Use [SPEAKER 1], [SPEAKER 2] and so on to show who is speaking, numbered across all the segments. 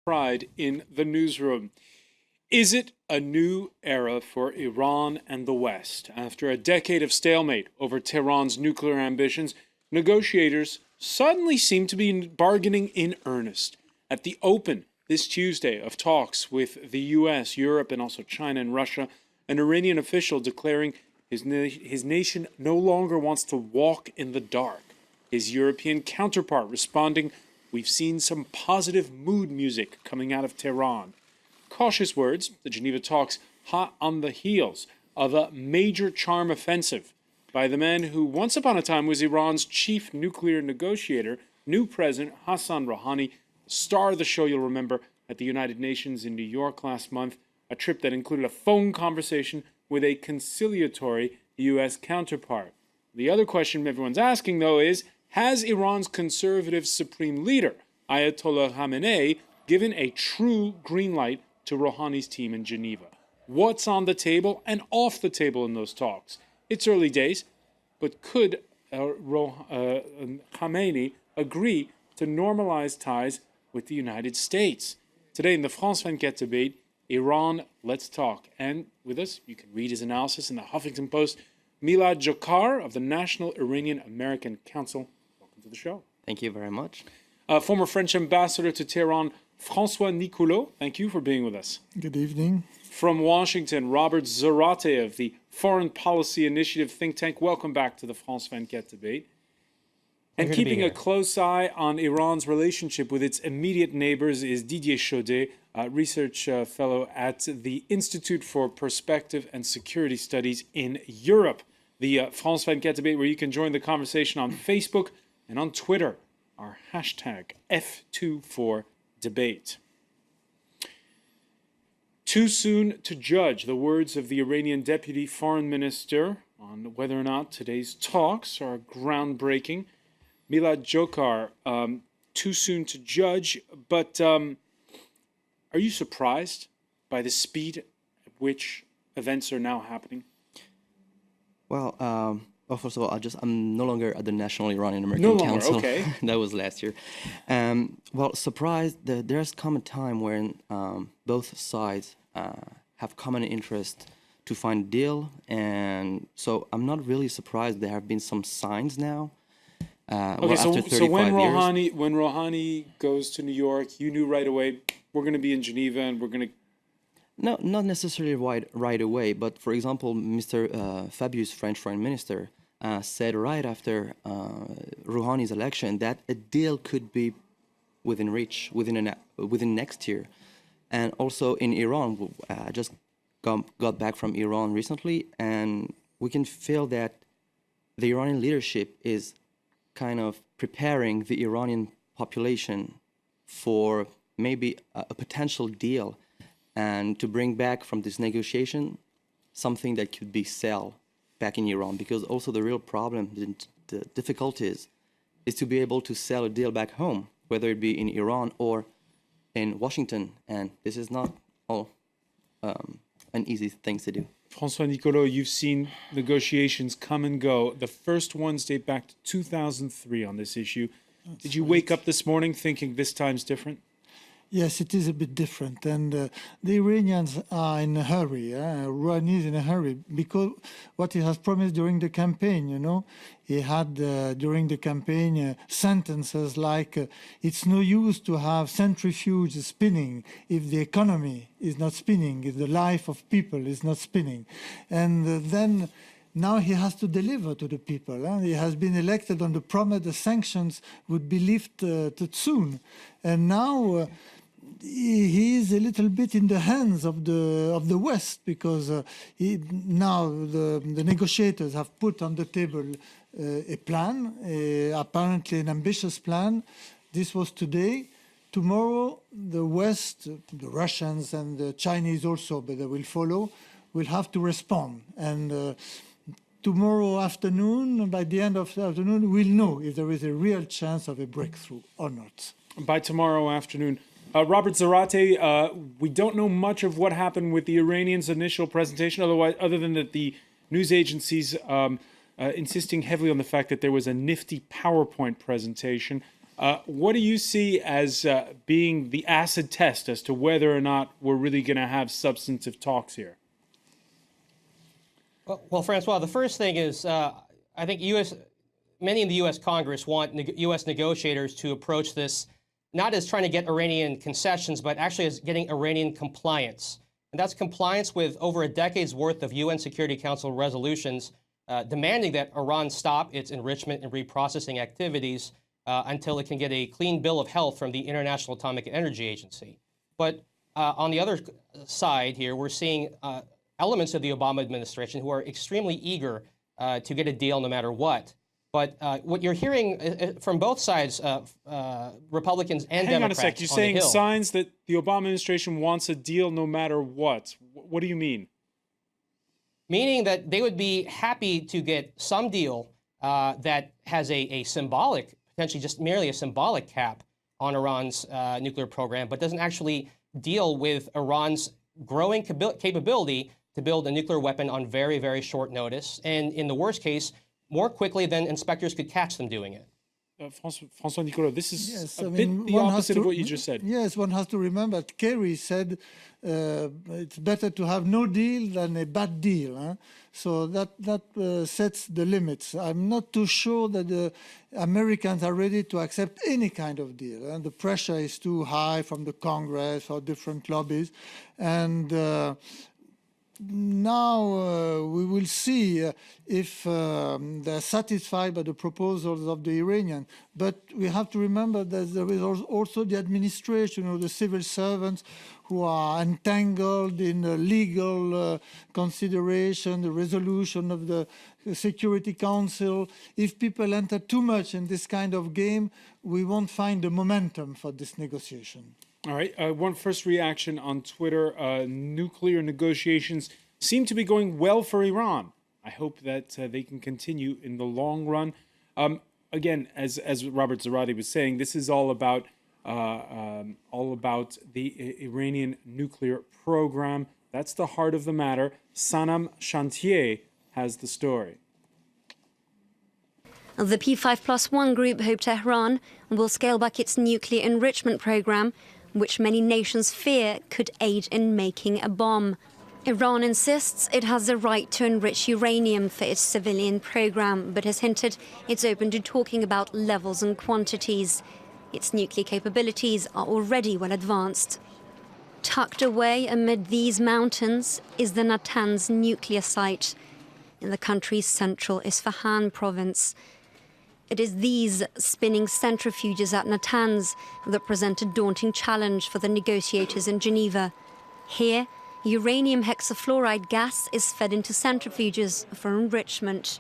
[SPEAKER 1] Pride in the newsroom. Is it a new era for Iran and the West? After a decade of stalemate over Tehran's nuclear ambitions, negotiators suddenly seem to be bargaining in earnest. At the open this Tuesday of talks with the US, Europe, and also China and Russia, an Iranian official declaring his nation no longer wants to walk in the dark. His European counterpart responding, "We've seen some positive mood music coming out of Tehran." Cautious words, the Geneva talks hot on the heels of a major charm offensive by the man who once upon a time was Iran's chief nuclear negotiator, new President Hassan Rouhani, star of the show you'll remember at the United Nations in New York last month, a trip that included a phone conversation with a conciliatory U.S. counterpart. The other question everyone's asking, though, is, has Iran's conservative supreme leader, Ayatollah Khamenei, given a true green light to Rouhani's team in Geneva? What's on the table and off the table in those talks? It's early days, but could Khamenei agree to normalize ties with the United States? Today in the France 24 debate, Iran, let's talk. And with us, you can read his analysis in the Huffington Post. Milad Jokar of the National Iranian American Council. Welcome to the show.
[SPEAKER 2] Thank you very much.
[SPEAKER 1] Former French ambassador to Tehran, François Nicoullaud, thank you for being with us.
[SPEAKER 3] Good evening.
[SPEAKER 1] From Washington, Robert Zarate of the Foreign Policy Initiative think tank. Welcome back to the France 24 debate. And keeping a close eye on Iran's relationship with its immediate neighbors is Didier Chaudet, research fellow at the Institute for Perspective and Security Studies in Europe. The France 24 debate, where you can join the conversation on Facebook and on Twitter. Our hashtag F24Debate. Too soon to judge, the words of the Iranian Deputy Foreign Minister on whether or not today's talks are groundbreaking. Milad Jokar, too soon to judge, but are you surprised by the speed at which events are now happening?
[SPEAKER 2] Well, first of all, I'm no longer at the National Iranian American Council.
[SPEAKER 1] Okay.
[SPEAKER 2] That was last year. Surprised that there has come a time when both sides have common interest to find a deal, and so I'm not really surprised there have been some signs now.
[SPEAKER 1] So when Rouhani goes to New York, you knew right away we're going to be in Geneva and we're going to.
[SPEAKER 2] No, not necessarily right away, but for example, Mr. Fabius, French Foreign Minister, said right after Rouhani's election that a deal could be within reach within next year. And also in Iran, I just got back from Iran recently, and we can feel that the Iranian leadership is kind of preparing the Iranian population for maybe a potential deal, and to bring back from this negotiation something that could be sell back in Iran. Because also the real problem, the difficulties, is to be able to sell a deal back home, whether it be in Iran or in Washington. And this is not all an easy thing to do.
[SPEAKER 1] François Nicoullaud, you've seen negotiations come and go. The first ones date back to 2003 on this issue. Did you wake up this morning thinking this time's different?
[SPEAKER 3] Yes, it is a bit different. And the Iranians are in a hurry. Rouhani is in a hurry because what he has promised during the campaign, he had during the campaign sentences like, it's no use to have centrifuge spinning if the economy is not spinning, if the life of people is not spinning. And then now he has to deliver to the people. He has been elected on the promise the sanctions would be lifted soon. And now he is a little bit in the hands of the West, because now the negotiators have put on the table a plan, apparently an ambitious plan. This was today. Tomorrow, the West, the Russians and the Chinese also, but they will follow, will have to respond. And tomorrow afternoon, by the end of the afternoon, we'll know if there is a real chance of a breakthrough or not.
[SPEAKER 1] By tomorrow afternoon. Robert Zarate, we don't know much of what happened with the Iranians' initial presentation, other than that the news agencies insisting heavily on the fact that there was a nifty PowerPoint presentation. What do you see as being the acid test as to whether or not we're really going to have substantive talks here?
[SPEAKER 4] Well, Francois, the first thing is I think many in the U.S. Congress want U.S. negotiators to approach this not as trying to get Iranian concessions, but actually as getting Iranian compliance. And that's compliance with over a decade's worth of UN Security Council resolutions demanding that Iran stop its enrichment and reprocessing activities until it can get a clean bill of health from the International Atomic Energy Agency. But on the other side here, we're seeing elements of the Obama administration who are extremely eager to get a deal no matter what. But what you're hearing from both sides, Republicans and
[SPEAKER 1] Hang
[SPEAKER 4] Democrats,
[SPEAKER 1] on a sec. You're saying signs that the Obama administration wants a deal no matter what. What do you mean?
[SPEAKER 4] Meaning that they would be happy to get some deal that has a symbolic, potentially just merely a symbolic cap on Iran's nuclear program, but doesn't actually deal with Iran's growing capability to build a nuclear weapon on very, very short notice, and in the worst case, more quickly than inspectors could catch them doing it.
[SPEAKER 1] François Nicoullaud, this is bit the opposite of what you just said.
[SPEAKER 3] Yes, one has to remember that Kerry said it's better to have no deal than a bad deal. Huh? So that sets the limits. I'm not too sure that the Americans are ready to accept any kind of deal. The pressure is too high from the Congress or different lobbies. And now we will see if they're satisfied by the proposals of the Iranians. But we have to remember that there is also the administration or the civil servants who are entangled in the legal consideration, the resolution of the Security Council. If people enter too much in this kind of game, we won't find the momentum for this negotiation.
[SPEAKER 1] All right. One first reaction on Twitter. Nuclear negotiations seem to be going well for Iran. I hope that they can continue in the long run. Again, as Robert Zarate was saying, this is all about the Iranian nuclear program. That's the heart of the matter. Sanam Chantier has the story.
[SPEAKER 5] The P5+1 group hope Tehran will scale back its nuclear enrichment program, which many nations fear could aid in making a bomb. Iran insists it has the right to enrich uranium for its civilian program, but has hinted it's open to talking about levels and quantities. Its nuclear capabilities are already well advanced. Tucked away amid these mountains is the Natanz nuclear site in the country's central Isfahan province. It is these spinning centrifuges at Natanz that present a daunting challenge for the negotiators in Geneva. Here, uranium hexafluoride gas is fed into centrifuges for enrichment.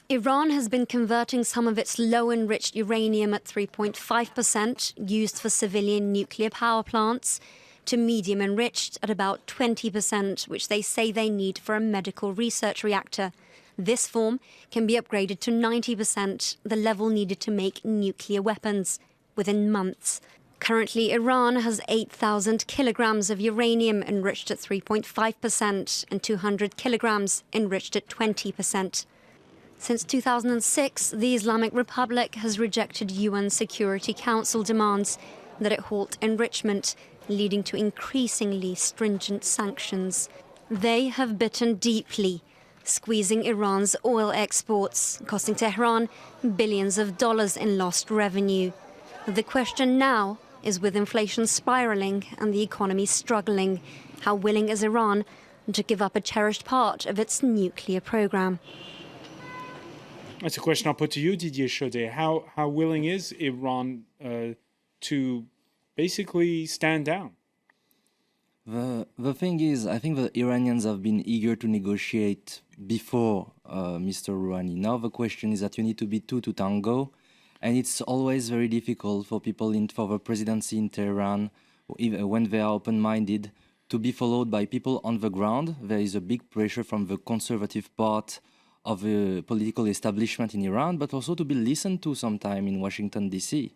[SPEAKER 5] Iran has been converting some of its low-enriched uranium at 3.5% used for civilian nuclear power plants to medium-enriched at about 20%, which they say they need for a medical research reactor. This form can be upgraded to 90%, the level needed to make nuclear weapons, within months. Currently, Iran has 8,000 kilograms of uranium enriched at 3.5% and 200 kilograms enriched at 20%. Since 2006, the Islamic Republic has rejected UN Security Council demands that it halt enrichment, leading to increasingly stringent sanctions. They have bitten deeply, squeezing Iran's oil exports, costing Tehran billions of dollars in lost revenue. The question now is, with inflation spiraling and the economy struggling, how willing is Iran to give up a cherished part of its nuclear program?
[SPEAKER 1] That's a question I'll put to you, Didier Chaudet. How willing is Iran to basically stand down?
[SPEAKER 2] The thing is, I think the Iranians have been eager to negotiate before Mr. Rouhani. Now the question is that you need to be two to tango, and it's always very difficult for people for the presidency in Tehran, even when they are open-minded, to be followed by people on the ground. There is a big pressure from the conservative part of the political establishment in Iran, but also to be listened to sometime in Washington, D.C.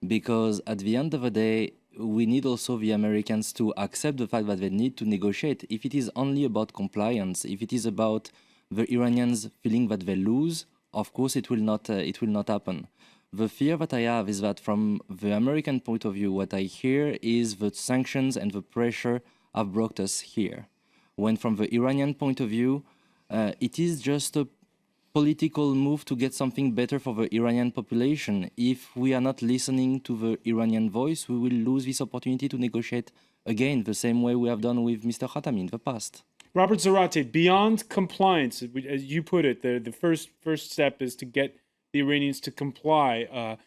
[SPEAKER 2] Because at the end of the day, we need also the Americans to accept the fact that they need to negotiate. If it is only about compliance, if it is about the Iranians feeling that they lose, of course it will not happen.
[SPEAKER 6] The fear that I have is that from the American point of view, what I hear is that sanctions and the pressure have brought us here. When from the Iranian point of view, it is just a political move to get something better for the Iranian population. If we are not listening to the Iranian voice, we will lose this opportunity to negotiate again the same way we have done with Mr. Khatami in the past.
[SPEAKER 1] Robert Zarate, beyond compliance, as you put it, the first step is to get the Iranians to comply.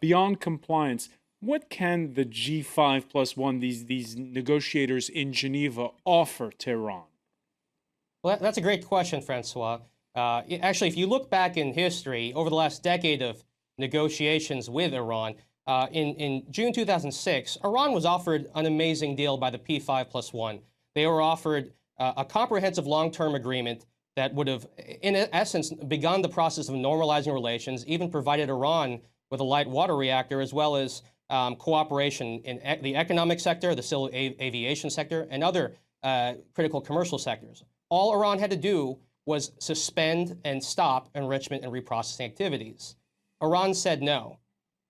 [SPEAKER 1] Beyond compliance, what can the G5+1, these negotiators in Geneva, offer Tehran?
[SPEAKER 4] Well, that's a great question, François. Actually, if you look back in history, over the last decade of negotiations with Iran, in June 2006, Iran was offered an amazing deal by the P5+1. They were offered a comprehensive long-term agreement that would have, in essence, begun the process of normalizing relations, even provided Iran with a light water reactor, as well as cooperation in the economic sector, the civil aviation sector, and other critical commercial sectors. All Iran had to do was suspend and stop enrichment and reprocessing activities. Iran said no.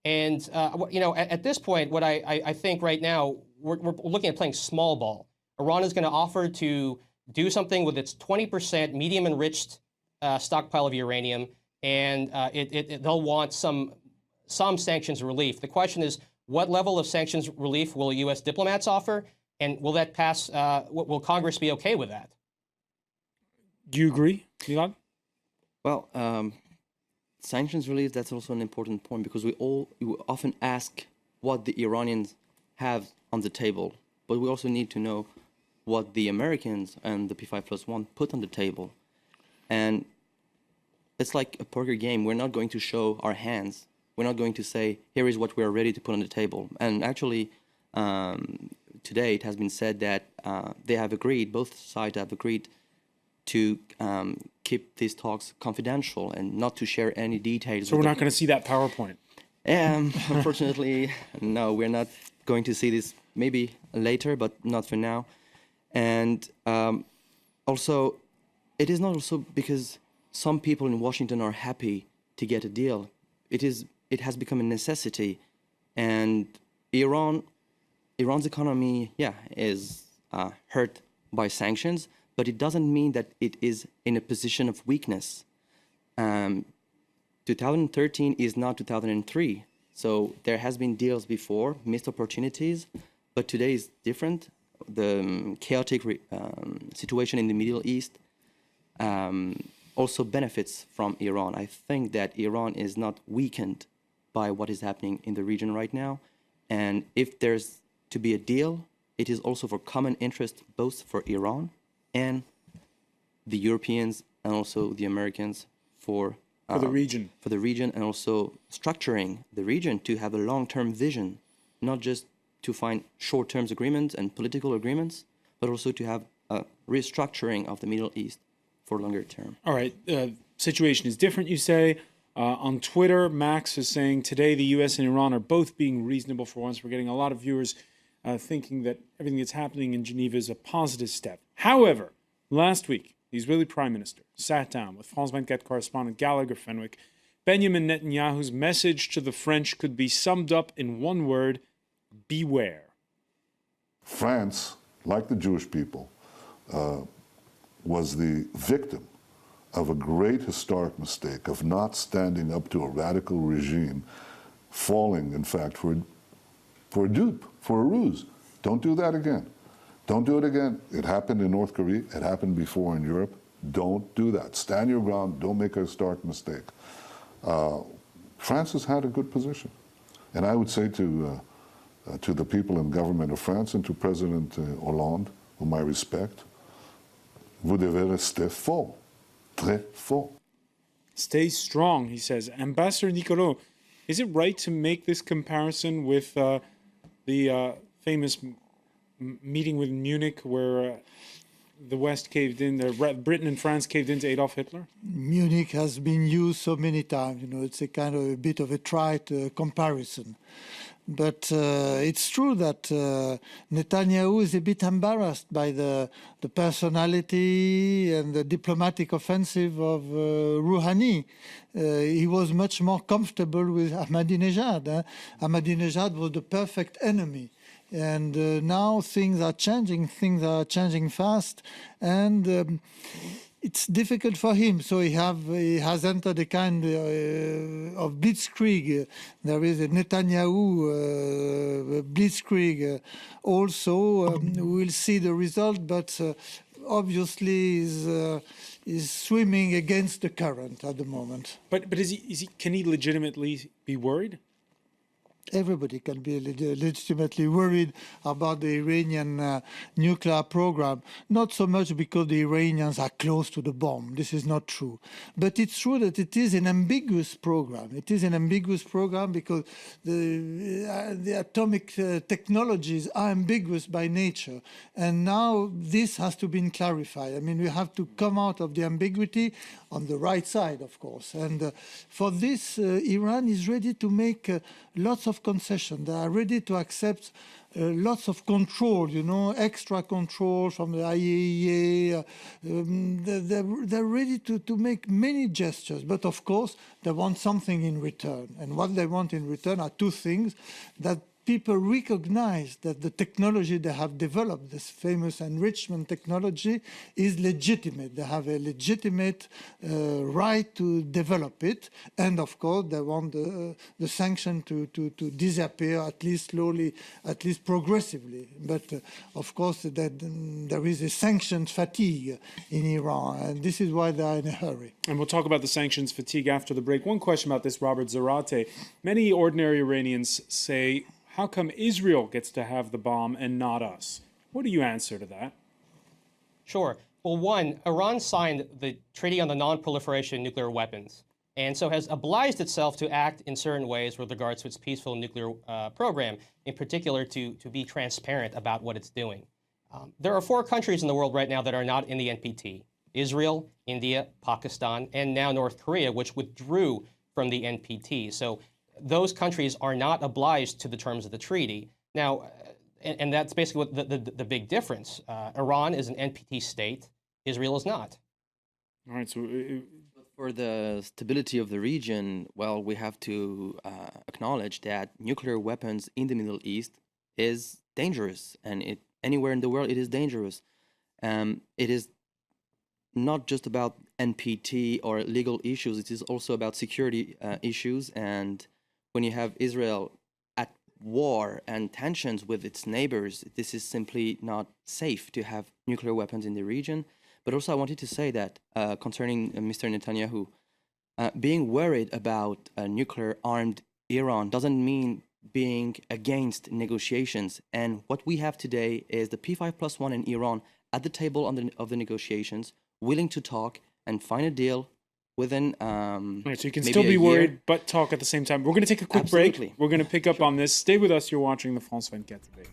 [SPEAKER 4] And, at this point, what I think right now, we're looking at playing small ball. Iran is going to offer to do something with its 20% medium enriched stockpile of uranium, and they'll want some sanctions relief. The question is, what level of sanctions relief will U.S. diplomats offer, and will that pass? Will Congress be okay with that?
[SPEAKER 1] Do you agree, Milad?
[SPEAKER 2] Well, sanctions relief, that's also an important point, because we often ask what the Iranians have on the table, but we also need to know what the Americans and the P5+1 put on the table. And it's like a poker game. We're not going to show our hands. We're not going to say, here is what we are ready to put on the table. And actually, today it has been said that they have agreed, both sides have agreed to keep these talks confidential and not to share any details.
[SPEAKER 1] So we're not going to see that PowerPoint?
[SPEAKER 2] Unfortunately, no, we're not going to see this, maybe later, but not for now. And also, it is not also because some people in Washington are happy to get a deal. It has become a necessity. And Iran's economy, is hurt by sanctions, but it doesn't mean that it is in a position of weakness. 2013 is not 2003. So there has been deals before, missed opportunities, but today is different. The chaotic situation in the Middle East also benefits from Iran. I think that Iran is not weakened by what is happening in the region right now. And if there's to be a deal, it is also for common interest, both for Iran and the Europeans and also the Americans for
[SPEAKER 1] the region.
[SPEAKER 2] For the region, and also structuring the region to have a long-term vision, not just to find short-term agreements and political agreements, but also to have a restructuring of the Middle East for longer term.
[SPEAKER 1] All right. Situation is different, you say. On Twitter, Max is saying, today the U.S. and Iran are both being reasonable for once. We're getting a lot of viewers thinking that everything that's happening in Geneva is a positive step. However, last week, the Israeli Prime Minister sat down with France 24 correspondent Gallagher Fenwick. Benjamin Netanyahu's message to the French could be summed up in one word: beware.
[SPEAKER 7] France, like the Jewish people, was the victim of a great historic mistake of not standing up to a radical regime, falling, in fact, for a dupe, for a ruse. Don't do that again. Don't do it again. It happened in North Korea. It happened before in Europe. Don't do that. Stand your ground. Don't make a historic mistake. France has had a good position. And I would say to the people in government of France and to President Hollande, whom I respect, vous devez rester fort, très fort.
[SPEAKER 1] Stay strong, he says. Ambassador Nicoullaud, is it right to make this comparison with the famous meeting with Munich where the West caved in, Britain and France caved into Adolf Hitler?
[SPEAKER 3] Munich has been used so many times. It's a kind of a bit of a trite comparison. But it's true that Netanyahu is a bit embarrassed by the personality and the diplomatic offensive of Rouhani. He was much more comfortable with Ahmadinejad. Ahmadinejad was the perfect enemy. And now things are changing fast, and it's difficult for him. So he has entered a kind of blitzkrieg. There is a Netanyahu blitzkrieg also. We'll see the result, but obviously is swimming against the current at the moment.
[SPEAKER 1] But can he legitimately be worried?
[SPEAKER 3] Everybody can be legitimately worried about the Iranian nuclear program, not so much because the Iranians are close to the bomb. This is not true. But it's true that it is an ambiguous program. It is an ambiguous program because the atomic technologies are ambiguous by nature. And now this has to be clarified. I mean, we have to come out of the ambiguity on the right side, of course. And for this, Iran is ready to make lots of concessions. They are ready to accept lots of control, extra control from the IAEA. They're ready to make many gestures. But of course, they want something in return. And what they want in return are two things: that people recognize that the technology they have developed, this famous enrichment technology, is legitimate. They have a legitimate right to develop it. And of course, they want the sanction to disappear, at least slowly, at least progressively. But of course, there is a sanctions fatigue in Iran, and this is why they are in a hurry.
[SPEAKER 1] And we'll talk about the sanctions fatigue after the break. One question about this, Robert Zarate. Many ordinary Iranians say, how come Israel gets to have the bomb and not us? What do you answer to that?
[SPEAKER 4] Sure. Well, one, Iran signed the Treaty on the Non-Proliferation of Nuclear Weapons, and so has obliged itself to act in certain ways with regards to its peaceful nuclear program, in particular to be transparent about what it's doing. There are 4 countries in the world right now that are not in the NPT: Israel, India, Pakistan, and now North Korea, which withdrew from the NPT. So those countries are not obliged to the terms of the treaty. Now, and that's basically what the big difference. Iran is an NPT state. Israel is not.
[SPEAKER 1] All right, so
[SPEAKER 2] for the stability of the region, well, we have to acknowledge that nuclear weapons in the Middle East is dangerous, and anywhere in the world it is dangerous. It is not just about NPT or legal issues, it is also about security issues. And when you have Israel at war and tensions with its neighbors, this is simply not safe to have nuclear weapons in the region. But also I wanted to say that concerning Mr. Netanyahu, being worried about a nuclear-armed Iran doesn't mean being against negotiations. And what we have today is the P5+1 in Iran at the table of the negotiations, willing to talk and find a deal within
[SPEAKER 1] right, so you can still be worried, but talk at the same time. We're going to take a quick break. We're going to pick up on this. Stay with us. You're watching the France 24 today.